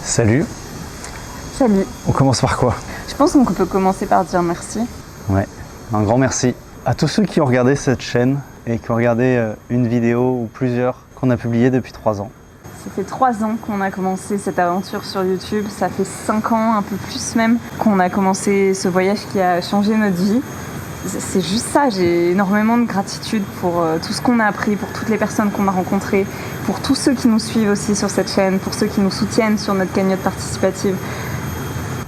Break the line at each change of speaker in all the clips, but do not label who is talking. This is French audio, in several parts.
Salut.
Salut.
On commence par quoi?
Je pense qu'on peut commencer par dire merci.
Ouais, un grand merci à tous ceux qui ont regardé cette chaîne et qui ont regardé une vidéo ou plusieurs qu'on a publiées depuis 3 ans.
Ça fait 3 ans qu'on a commencé cette aventure sur YouTube. Ça fait 5 ans, un peu plus même, qu'on a commencé ce voyage qui a changé notre vie. C'est juste ça, j'ai énormément de gratitude pour tout ce qu'on a appris, pour toutes les personnes qu'on a rencontrées, pour tous ceux qui nous suivent aussi sur cette chaîne, pour ceux qui nous soutiennent sur notre cagnotte participative.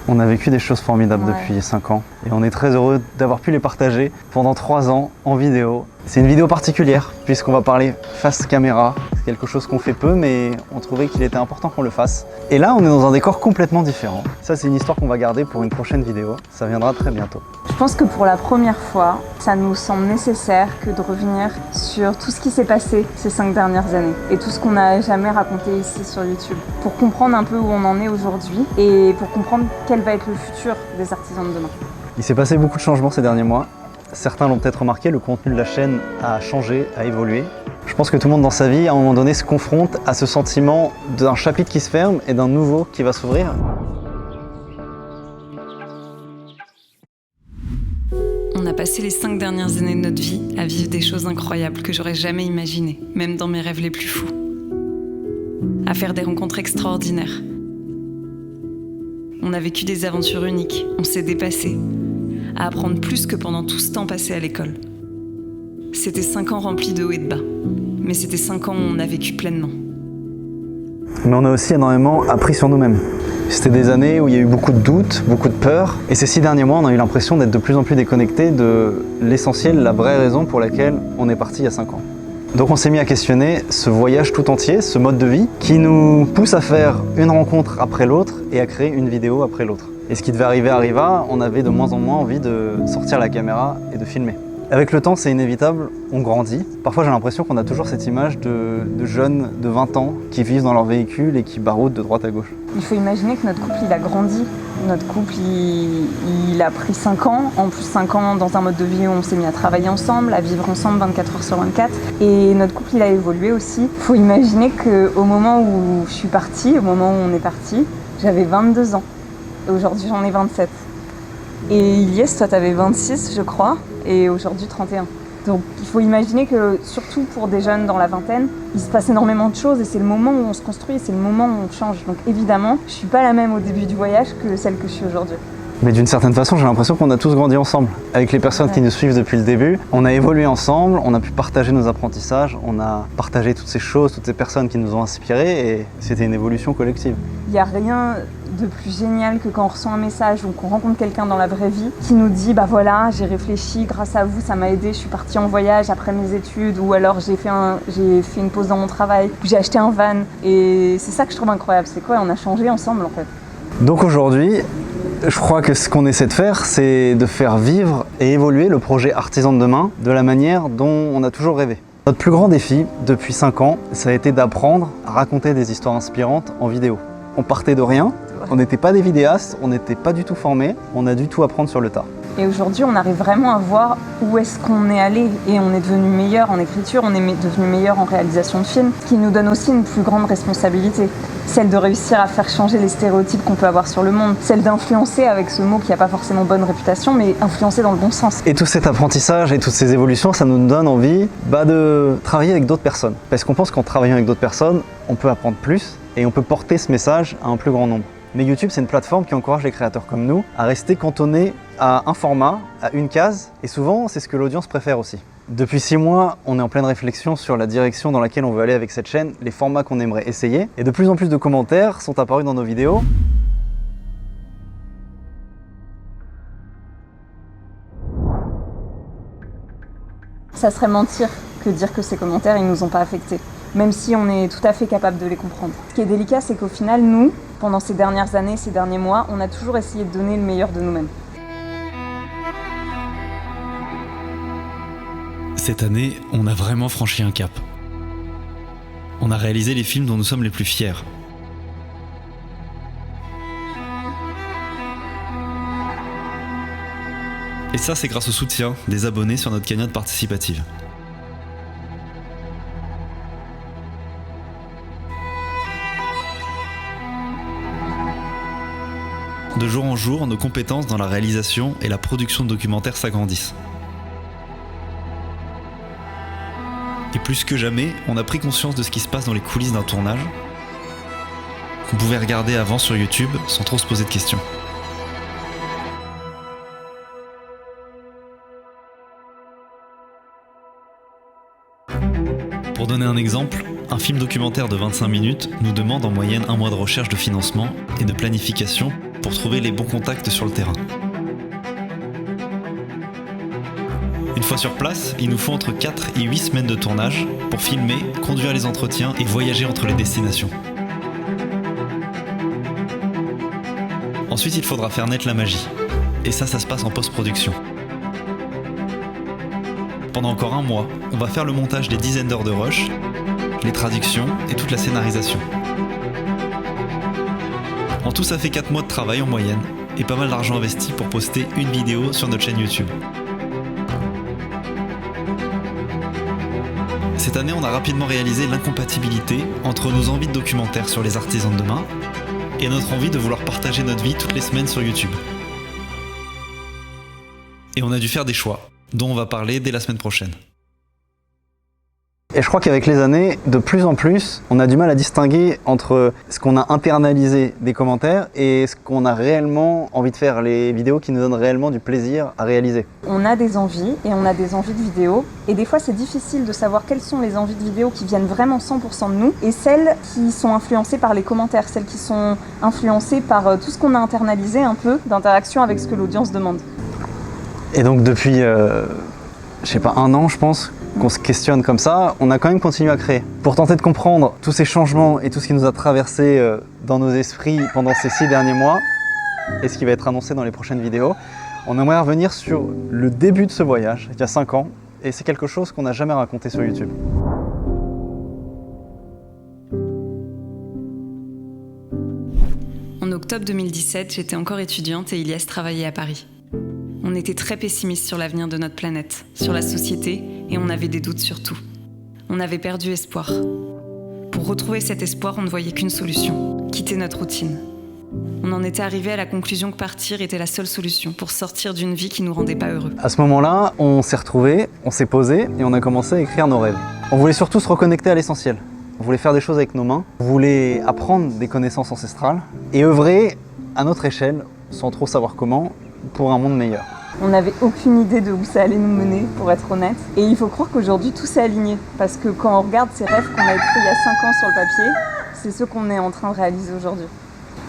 On a vécu des choses formidables depuis 5 ans et on est très heureux d'avoir pu les partager pendant 3 ans en vidéo. C'est une vidéo particulière puisqu'on va parler face caméra. C'est quelque chose qu'on fait peu mais on trouvait qu'il était important qu'on le fasse. Et là on est dans un décor complètement différent. Ça c'est une histoire qu'on va garder pour une prochaine vidéo. Ça viendra très bientôt.
Je pense que pour la première fois, ça nous semble nécessaire que de revenir sur tout ce qui s'est passé ces 5 dernières années et tout ce qu'on n'a jamais raconté ici sur YouTube pour comprendre un peu où on en est aujourd'hui et pour comprendre quel va être le futur des artisans de demain.
Il s'est passé beaucoup de changements ces derniers mois. Certains l'ont peut-être remarqué, le contenu de la chaîne a changé, a évolué. Je pense que tout le monde dans sa vie, à un moment donné, se confronte à ce sentiment d'un chapitre qui se ferme et d'un nouveau qui va s'ouvrir.
On a passé les 5 dernières années de notre vie à vivre des choses incroyables que j'aurais jamais imaginées, même dans mes rêves les plus fous. À faire des rencontres extraordinaires. On a vécu des aventures uniques, on s'est dépassé, à apprendre plus que pendant tout ce temps passé à l'école. C'était 5 ans remplis de hauts et de bas, mais c'était 5 ans où on a vécu pleinement.
Mais on a aussi énormément appris sur nous-mêmes. C'était des années où il y a eu beaucoup de doutes, beaucoup de peurs. Et ces 6 derniers mois, on a eu l'impression d'être de plus en plus déconnectés de l'essentiel, la vraie raison pour laquelle on est parti il y a 5 ans. Donc on s'est mis à questionner ce voyage tout entier, ce mode de vie, qui nous pousse à faire une rencontre après l'autre et à créer une vidéo après l'autre. Et ce qui devait arriver arriva, on avait de moins en moins envie de sortir la caméra et de filmer. Avec le temps, c'est inévitable, on grandit. Parfois, j'ai l'impression qu'on a toujours cette image de jeunes de 20 ans qui vivent dans leur véhicule et qui baroudent de droite à gauche.
Il faut imaginer que notre couple, il a grandi. Notre couple, il a pris 5 ans. En plus, 5 ans dans un mode de vie où on s'est mis à travailler ensemble, à vivre ensemble 24 heures sur 24. Et notre couple, il a évolué aussi. Il faut imaginer qu'au moment où je suis partie, au moment où on est parti, j'avais 22 ans. Et aujourd'hui, j'en ai 27. Et Ilyes, toi, t'avais 26, je crois, et aujourd'hui 31. Donc il faut imaginer que, surtout pour des jeunes dans la vingtaine, il se passe énormément de choses et c'est le moment où on se construit, c'est le moment où on change. Donc évidemment, je suis pas la même au début du voyage que celle que je suis aujourd'hui.
Mais d'une certaine façon, j'ai l'impression qu'on a tous grandi ensemble. Avec les personnes qui nous suivent depuis le début, on a évolué ensemble, on a pu partager nos apprentissages, on a partagé toutes ces choses, toutes ces personnes qui nous ont inspirés et c'était une évolution collective.
Il n'y a rien de plus génial que quand on reçoit un message ou qu'on rencontre quelqu'un dans la vraie vie qui nous dit « bah voilà, j'ai réfléchi, grâce à vous, ça m'a aidé, je suis partie en voyage après mes études » ou alors j'ai fait une pause dans mon travail, j'ai acheté un van. Et c'est ça que je trouve incroyable, c'est quoi, on a changé ensemble en fait.
Donc aujourd'hui, je crois que ce qu'on essaie de faire, c'est de faire vivre et évoluer le projet Artisans de demain de la manière dont on a toujours rêvé. Notre plus grand défi depuis 5 ans, ça a été d'apprendre à raconter des histoires inspirantes en vidéo. On partait de rien, on n'était pas des vidéastes, on n'était pas du tout formés, on a du tout apprendre sur le tas.
Et aujourd'hui, on arrive vraiment à voir où est-ce qu'on est allé et on est devenu meilleur en écriture, on est devenu meilleur en réalisation de films, ce qui nous donne aussi une plus grande responsabilité. Celle de réussir à faire changer les stéréotypes qu'on peut avoir sur le monde, celle d'influencer avec ce mot qui n'a pas forcément bonne réputation, mais influencer dans le bon sens.
Et tout cet apprentissage et toutes ces évolutions, ça nous donne envie de travailler avec d'autres personnes. Parce qu'on pense qu'en travaillant avec d'autres personnes, on peut apprendre plus et on peut porter ce message à un plus grand nombre. Mais YouTube, c'est une plateforme qui encourage les créateurs comme nous à rester cantonnés à un format, à une case, et souvent, c'est ce que l'audience préfère aussi. Depuis 6 mois, on est en pleine réflexion sur la direction dans laquelle on veut aller avec cette chaîne, les formats qu'on aimerait essayer, et de plus en plus de commentaires sont apparus dans nos vidéos.
Ça serait mentir que dire que ces commentaires, ils nous ont pas affectés, même si on est tout à fait capable de les comprendre. Ce qui est délicat, c'est qu'au final, nous, pendant ces dernières années, ces derniers mois, on a toujours essayé de donner le meilleur de nous-mêmes.
Cette année, on a vraiment franchi un cap. On a réalisé les films dont nous sommes les plus fiers. Et ça, c'est grâce au soutien des abonnés sur notre cagnotte participative. De jour en jour, nos compétences dans la réalisation et la production de documentaires s'agrandissent. Et plus que jamais, on a pris conscience de ce qui se passe dans les coulisses d'un tournage, qu'on pouvait regarder avant sur YouTube sans trop se poser de questions. Pour donner un exemple, un film documentaire de 25 minutes nous demande en moyenne 1 mois de recherche de financement et de planification pour trouver les bons contacts sur le terrain. Une fois sur place, il nous faut entre 4 et 8 semaines de tournage pour filmer, conduire les entretiens et voyager entre les destinations. Ensuite, il faudra faire naître la magie. Et ça se passe en post-production. Pendant encore 1 mois, on va faire le montage des dizaines d'heures de rush, les traductions et toute la scénarisation. En tout, ça fait 4 mois de travail en moyenne et pas mal d'argent investi pour poster une vidéo sur notre chaîne YouTube. Cette année, on a rapidement réalisé l'incompatibilité entre nos envies de documentaire sur les artisans de demain et notre envie de vouloir partager notre vie toutes les semaines sur YouTube. Et on a dû faire des choix, dont on va parler dès la semaine prochaine.
Et je crois qu'avec les années, de plus en plus, on a du mal à distinguer entre ce qu'on a internalisé des commentaires et ce qu'on a réellement envie de faire, les vidéos qui nous donnent réellement du plaisir à réaliser.
On a des envies et on a des envies de vidéos et des fois c'est difficile de savoir quelles sont les envies de vidéos qui viennent vraiment 100% de nous et celles qui sont influencées par les commentaires, celles qui sont influencées par tout ce qu'on a internalisé un peu d'interaction avec ce que l'audience demande.
Et donc depuis, 1 an je pense, qu'on se questionne comme ça, on a quand même continué à créer. Pour tenter de comprendre tous ces changements et tout ce qui nous a traversé dans nos esprits pendant ces 6 derniers mois, et ce qui va être annoncé dans les prochaines vidéos, on aimerait revenir sur le début de ce voyage, il y a 5 ans, et c'est quelque chose qu'on n'a jamais raconté sur YouTube.
En octobre 2017, j'étais encore étudiante et Ilyes travaillait à Paris. On était très pessimistes sur l'avenir de notre planète, sur la société, et on avait des doutes sur tout. On avait perdu espoir. Pour retrouver cet espoir, on ne voyait qu'une solution, quitter notre routine. On en était arrivé à la conclusion que partir était la seule solution pour sortir d'une vie qui ne nous rendait pas heureux.
À ce moment-là, on s'est retrouvés, on s'est posés et on a commencé à écrire nos rêves. On voulait surtout se reconnecter à l'essentiel. On voulait faire des choses avec nos mains, on voulait apprendre des connaissances ancestrales et œuvrer à notre échelle, sans trop savoir comment, pour un monde meilleur.
On n'avait aucune idée de où ça allait nous mener, pour être honnête. Et il faut croire qu'aujourd'hui, tout s'est aligné. Parce que quand on regarde ces rêves qu'on a écrits il y a 5 ans sur le papier, c'est ceux qu'on est en train de réaliser aujourd'hui.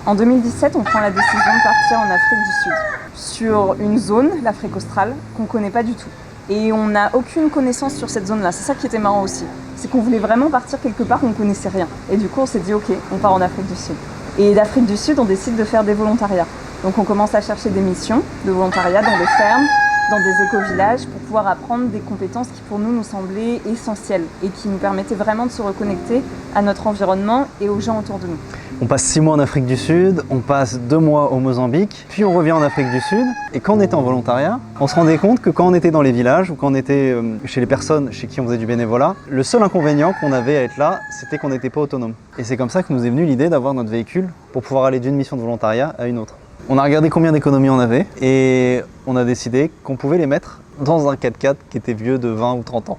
En 2017, on prend la décision de partir en Afrique du Sud, sur une zone, l'Afrique australe, qu'on ne connaît pas du tout. Et on n'a aucune connaissance sur cette zone-là. C'est ça qui était marrant aussi. C'est qu'on voulait vraiment partir quelque part où on ne connaissait rien. Et du coup, on s'est dit, ok, on part en Afrique du Sud. Et d'Afrique du Sud, on décide de faire des volontariats. Donc on commence à chercher des missions de volontariat dans des fermes, dans des éco-villages, pour pouvoir apprendre des compétences qui pour nous semblaient essentielles et qui nous permettaient vraiment de se reconnecter à notre environnement et aux gens autour de nous.
On passe 6 mois en Afrique du Sud, on passe 2 mois au Mozambique, puis on revient en Afrique du Sud. Et quand on était en volontariat, on se rendait compte que quand on était dans les villages ou quand on était chez les personnes chez qui on faisait du bénévolat, le seul inconvénient qu'on avait à être là, c'était qu'on n'était pas autonome. Et c'est comme ça que nous est venue l'idée d'avoir notre véhicule pour pouvoir aller d'une mission de volontariat à une autre. On a regardé combien d'économies on avait et on a décidé qu'on pouvait les mettre dans un 4x4 qui était vieux de 20 ou 30 ans.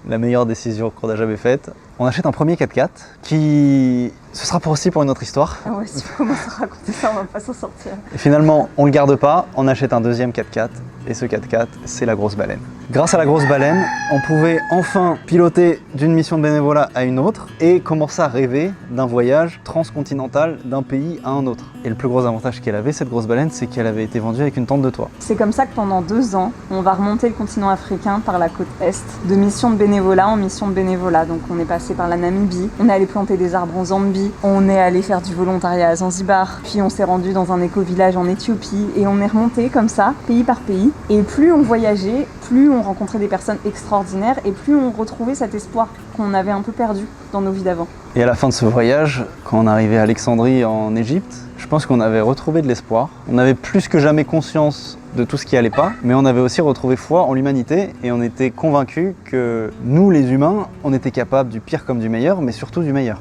La meilleure décision qu'on a jamais faite. On achète un premier 4x4 qui... Ce sera aussi pour une autre histoire.
Ah ouais, si on commence à raconter ça, on va pas s'en sortir.
Et finalement, on le garde pas, on achète un deuxième 4x4 et ce 4x4, c'est la grosse baleine. Grâce à la grosse baleine, on pouvait enfin piloter d'une mission de bénévolat à une autre et commencer à rêver d'un voyage transcontinental d'un pays à un autre. Et le plus gros avantage qu'elle avait, cette grosse baleine, c'est qu'elle avait été vendue avec une tente de toit.
C'est comme ça que pendant 2 ans, on va remonter le continent africain par la côte Est, de mission de bénévolat en mission de bénévolat. Donc on est passé par la Namibie, on est allé planter des arbres en Zambie, on est allé faire du volontariat à Zanzibar, puis on s'est rendu dans un éco-village en Éthiopie et on est remonté comme ça, pays par pays. Et plus on voyageait, plus on rencontrait des personnes extraordinaires et plus on retrouvait cet espoir qu'on avait un peu perdu dans nos vies d'avant.
Et à la fin de ce voyage, quand on arrivait à Alexandrie en Égypte, je pense qu'on avait retrouvé de l'espoir. On avait plus que jamais conscience de tout ce qui allait pas, mais on avait aussi retrouvé foi en l'humanité et on était convaincus que nous, les humains, on était capables du pire comme du meilleur, mais surtout du meilleur.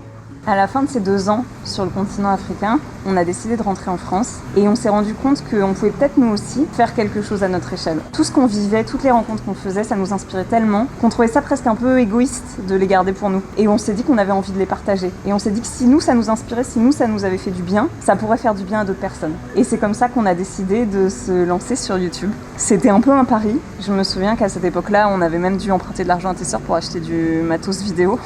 À la fin de ces 2 ans sur le continent africain, on a décidé de rentrer en France et on s'est rendu compte qu'on pouvait peut-être nous aussi faire quelque chose à notre échelle. Tout ce qu'on vivait, toutes les rencontres qu'on faisait, ça nous inspirait tellement qu'on trouvait ça presque un peu égoïste de les garder pour nous. Et on s'est dit qu'on avait envie de les partager. Et on s'est dit que si nous, ça nous inspirait, si nous, ça nous avait fait du bien, ça pourrait faire du bien à d'autres personnes. Et c'est comme ça qu'on a décidé de se lancer sur YouTube. C'était un peu un pari. Je me souviens qu'à cette époque-là, on avait même dû emprunter de l'argent à tes sœurs pour acheter du matos vidéo.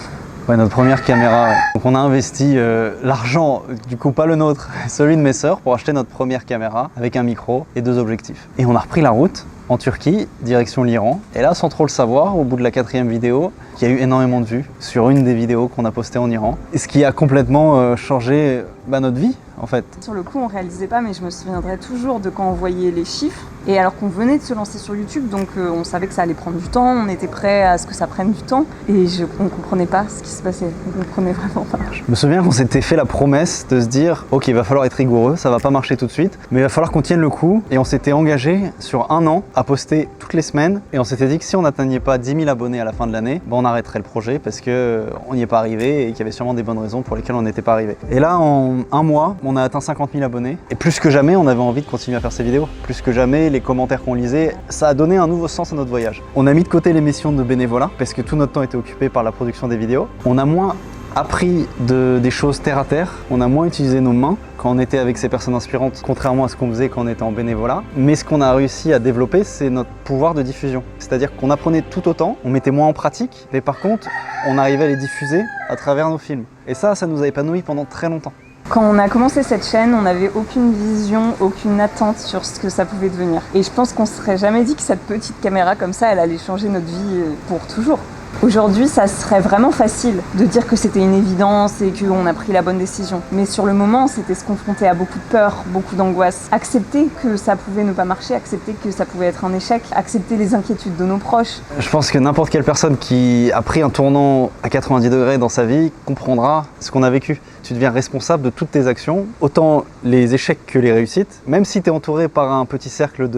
Ouais, notre première caméra, ouais. Donc on a investi l'argent, du coup pas le nôtre, celui de mes sœurs, pour acheter notre première caméra avec un micro et 2 objectifs. Et on a repris la route en Turquie, direction l'Iran. Et là, sans trop le savoir, au bout de la 4e vidéo, il y a eu énormément de vues sur une des vidéos qu'on a postées en Iran. Et ce qui a complètement changé notre vie, en fait.
Sur le coup, on réalisait pas, mais je me souviendrai toujours de quand on voyait les chiffres. Et alors qu'on venait de se lancer sur YouTube, donc on savait que ça allait prendre du temps, on était prêt à ce que ça prenne du temps. Et on comprenait pas ce qui se passait, on comprenait vraiment pas.
Je me souviens qu'on s'était fait la promesse de se dire « Ok, il va falloir être rigoureux, ça va pas marcher tout de suite, mais il va falloir qu'on tienne le coup. » Et on s'était engagé sur 1 an à poster toutes les semaines. Et on s'était dit que si on n'atteignait pas 10 000 abonnés à la fin de l'année, on arrêterait le projet parce qu'on n'y est pas arrivé et qu'il y avait sûrement des bonnes raisons pour lesquelles on n'était pas arrivé. Et là, en 1 mois, on a atteint 50 000 abonnés. Et plus que jamais, on avait envie de continuer à faire ces vidéos. Plus que jamais, les commentaires qu'on lisait, ça a donné un nouveau sens à notre voyage. On a mis de côté les missions de bénévolat parce que tout notre temps était occupé par la production des vidéos. On a moins appris des choses terre à terre, on a moins utilisé nos mains quand on était avec ces personnes inspirantes, contrairement à ce qu'on faisait quand on était en bénévolat. Mais ce qu'on a réussi à développer, c'est notre pouvoir de diffusion. C'est-à-dire qu'on apprenait tout autant, on mettait moins en pratique, mais par contre, on arrivait à les diffuser à travers nos films. Et ça nous a épanoui pendant très longtemps.
Quand on a commencé cette chaîne, on n'avait aucune vision, aucune attente sur ce que ça pouvait devenir. Et je pense qu'on ne se serait jamais dit que cette petite caméra comme ça, elle allait changer notre vie pour toujours. Aujourd'hui, ça serait vraiment facile de dire que c'était une évidence et qu'on a pris la bonne décision. Mais sur le moment, c'était se confronter à beaucoup de peur, beaucoup d'angoisse. Accepter que ça pouvait ne pas marcher, accepter que ça pouvait être un échec, accepter les inquiétudes de nos proches.
Je pense que n'importe quelle personne qui a pris un tournant à 90 degrés dans sa vie comprendra ce qu'on a vécu. Tu deviens responsable de toutes tes actions, autant les échecs que les réussites. Même si tu es entouré par un petit cercle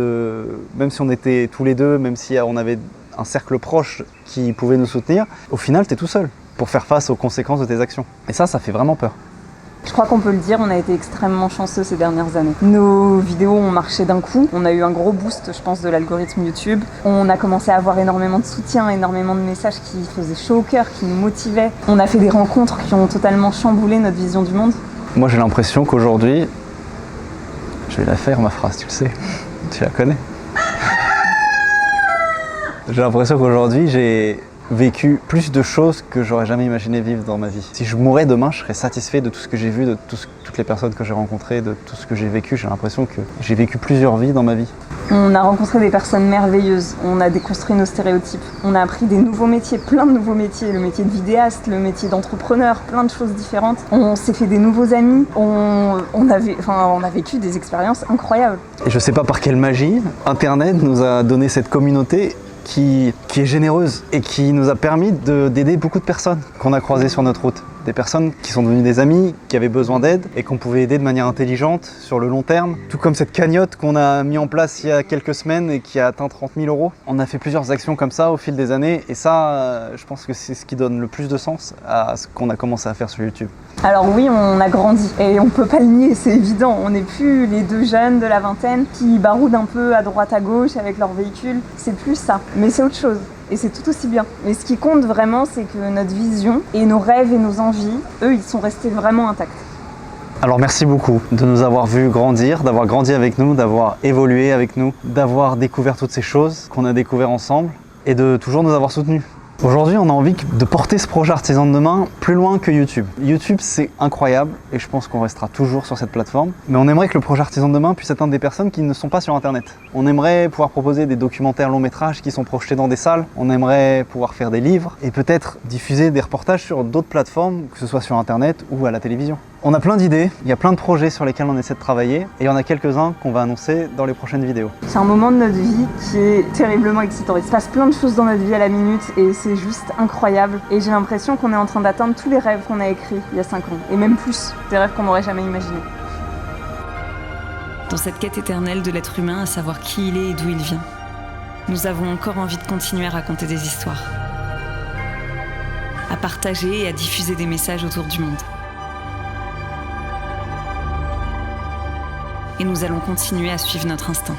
même si on était tous les deux, même si on avait un cercle proche qui pouvait nous soutenir, au final, tu es tout seul pour faire face aux conséquences de tes actions. Et ça fait vraiment peur.
Je crois qu'on peut le dire, on a été extrêmement chanceux ces dernières années. Nos vidéos ont marché d'un coup, on a eu un gros boost, je pense, de l'algorithme YouTube. On a commencé à avoir énormément de soutien, énormément de messages qui faisaient chaud au cœur, qui nous motivaient. On a fait des rencontres qui ont totalement chamboulé notre vision du monde.
Moi, j'ai l'impression qu'aujourd'hui, je vais la faire ma phrase, tu le sais, tu la connais. J'ai l'impression qu'aujourd'hui, j'ai vécu plus de choses que j'aurais jamais imaginé vivre dans ma vie. Si je mourais demain, je serais satisfait de tout ce que j'ai vu, de toutes les personnes que j'ai rencontrées, de tout ce que j'ai vécu. J'ai l'impression que j'ai vécu plusieurs vies dans ma vie.
On a rencontré des personnes merveilleuses, on a déconstruit nos stéréotypes, on a appris des nouveaux métiers, plein de nouveaux métiers, le métier de vidéaste, le métier d'entrepreneur, plein de choses différentes. On s'est fait des nouveaux amis, on a vécu des expériences incroyables.
Et je sais pas par quelle magie, Internet nous a donné cette communauté qui est généreuse et qui nous a permis d'aider beaucoup de personnes qu'on a croisées sur notre route. Des personnes qui sont devenues des amis, qui avaient besoin d'aide et qu'on pouvait aider de manière intelligente sur le long terme. Tout comme cette cagnotte qu'on a mis en place il y a quelques semaines et qui a atteint 30 000 €. On a fait plusieurs actions comme ça au fil des années et ça, je pense que c'est ce qui donne le plus de sens à ce qu'on a commencé à faire sur YouTube.
Alors oui, on a grandi et on peut pas le nier, c'est évident. On n'est plus les 2 jeunes de la vingtaine qui baroudent un peu à droite à gauche avec leur véhicule. C'est plus ça, mais c'est autre chose. Et c'est tout aussi bien. Mais ce qui compte vraiment, c'est que notre vision et nos rêves et nos envies, eux, ils sont restés vraiment intacts.
Alors merci beaucoup de nous avoir vus grandir, d'avoir grandi avec nous, d'avoir évolué avec nous, d'avoir découvert toutes ces choses qu'on a découvert ensemble et de toujours nous avoir soutenus. Aujourd'hui, on a envie de porter ce projet Artisan de demain plus loin que YouTube. YouTube, c'est incroyable et je pense qu'on restera toujours sur cette plateforme. Mais on aimerait que le projet Artisan de demain puisse atteindre des personnes qui ne sont pas sur Internet. On aimerait pouvoir proposer des documentaires long métrages qui sont projetés dans des salles. On aimerait pouvoir faire des livres et peut-être diffuser des reportages sur d'autres plateformes, que ce soit sur Internet ou à la télévision. On a plein d'idées, il y a plein de projets sur lesquels on essaie de travailler et il y en a quelques-uns qu'on va annoncer dans les prochaines vidéos.
C'est un moment de notre vie qui est terriblement excitant. Il se passe plein de choses dans notre vie à la minute et c'est juste incroyable. Et j'ai l'impression qu'on est en train d'atteindre tous les rêves qu'on a écrits il y a 5 ans. Et même plus, des rêves qu'on n'aurait jamais imaginés.
Dans cette quête éternelle de l'être humain à savoir qui il est et d'où il vient, nous avons encore envie de continuer à raconter des histoires, à partager et à diffuser des messages autour du monde. et nous allons continuer à suivre notre instinct.